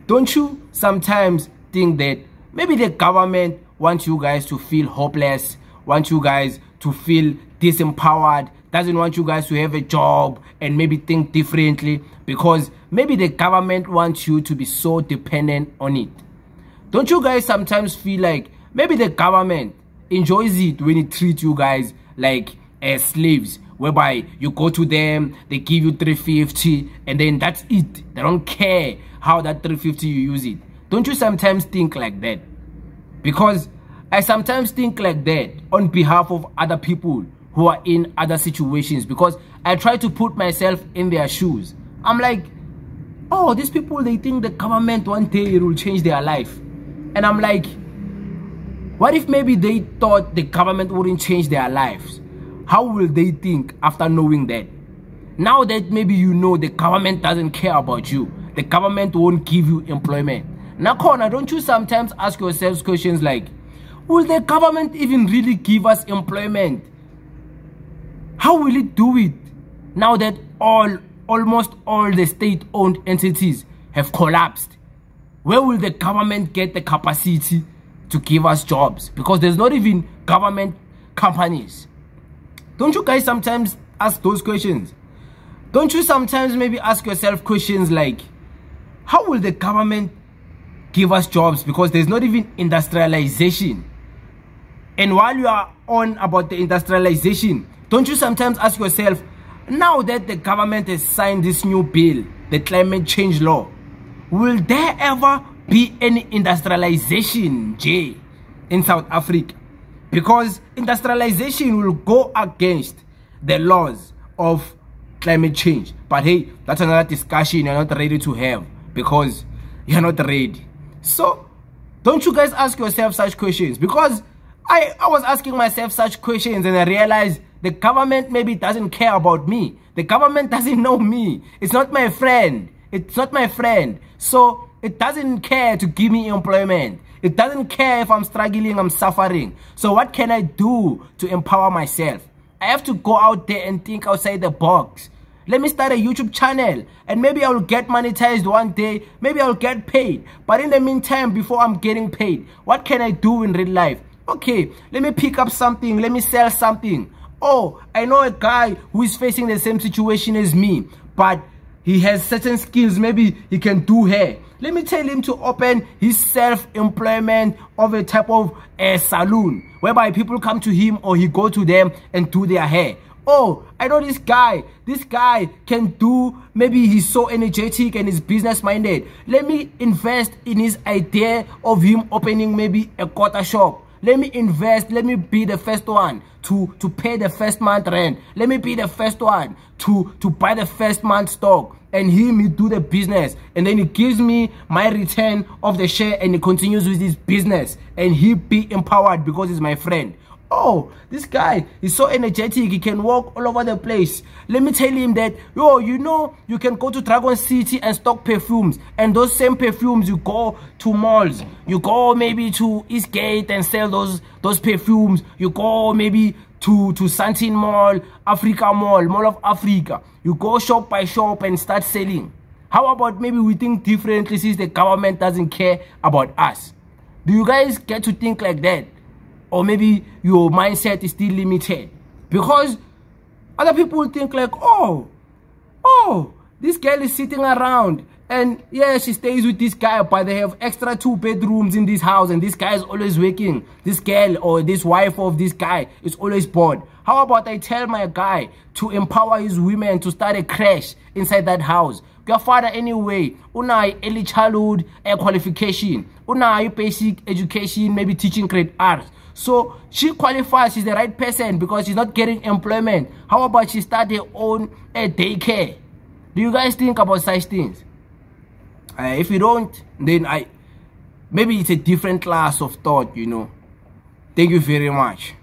Don't you sometimes think that maybe the government wants you guys to feel hopeless, wants you guys to feel disempowered, doesn't want you guys to have a job and maybe think differently, because maybe the government wants you to be so dependent on it? Don't you guys sometimes feel like maybe the government enjoys it when it treats you guys like as slaves, whereby you go to them, they give you 350 and then that's it? They don't care how that 350 you use it. Don't you sometimes think like that? Because I sometimes think like that on behalf of other people who are in other situations, because I try to put myself in their shoes. I'm like, oh, these people, they think the government one day it will change their life. And I'm like, what if maybe they thought the government wouldn't change their lives? How will they think after knowing that? Now that maybe you know the government doesn't care about you, the government won't give you employment. Now, Connor, don't you sometimes ask yourselves questions like, will the government even really give us employment? How will it do it now that almost all the state-owned entities have collapsed? Where will the government get the capacity to give us jobs? Because there's not even government companies. Don't you guys sometimes ask those questions? Don't you sometimes maybe ask yourself questions like, how will the government give us jobs? Because there's not even industrialization. And while you are on about the industrialization, don't you sometimes ask yourself, now that the government has signed this new bill, the climate change law, will there ever be any industrialization, Jay, in South Africa? Because industrialization will go against the laws of climate change. But hey, that's another discussion you're not ready to have, because you're not ready. So don't you guys ask yourself such questions? Because I was asking myself such questions and I realized the government maybe doesn't care about me. The government doesn't know me. It's not my friend. It's not my friend. So it doesn't care to give me employment. It doesn't care if I'm struggling, I'm suffering. So what can I do to empower myself? I have to go out there and think outside the box. Let me start a YouTube channel and maybe I will get monetized one day. Maybe I'll get paid. But in the meantime, before I'm getting paid, what can I do in real life? Okay, let me pick up something. Let me sell something. Oh, I know a guy who is facing the same situation as me, but he has certain skills. Maybe he can do hair. Let me tell him to open his self-employment of a type of a salon, whereby people come to him or he go to them and do their hair. Oh, I know this guy. This guy can do, maybe he's so energetic and he's business minded. Let me invest in his idea of him opening maybe a quarter shop. Let me invest. Let me be the first one to pay the first month rent. Let me be the first one to buy the first month stock. And he do the business. And then he gives me my return of the share and he continues with his business. And he be empowered because he's my friend. Oh, this guy is so energetic. He can walk all over the place. Let me tell him that, yo, you know, you can go to Dragon City and stock perfumes. And those same perfumes, you go to malls. You go maybe to Eastgate and sell those perfumes. You go maybe to Sandton Mall, Africa Mall, Mall of Africa. You go shop by shop and start selling. How about maybe we think differently since the government doesn't care about us? Do you guys get to think like that? Or maybe your mindset is still limited? Because other people think like, oh, this girl is sitting around and yeah, she stays with this guy, but they have extra 2 bedrooms in this house and this guy is always working. This girl or this wife of this guy is always bored. How about I tell my guy to empower his women to start a crash inside that house? Your father anyway, unai early childhood qualification, unai basic education, maybe teaching grade arts. So she qualifies, she's the right person because she's not getting employment. How about she start her own daycare? Do you guys think about such things? If you don't, then maybe it's a different class of thought, you know. Thank you very much.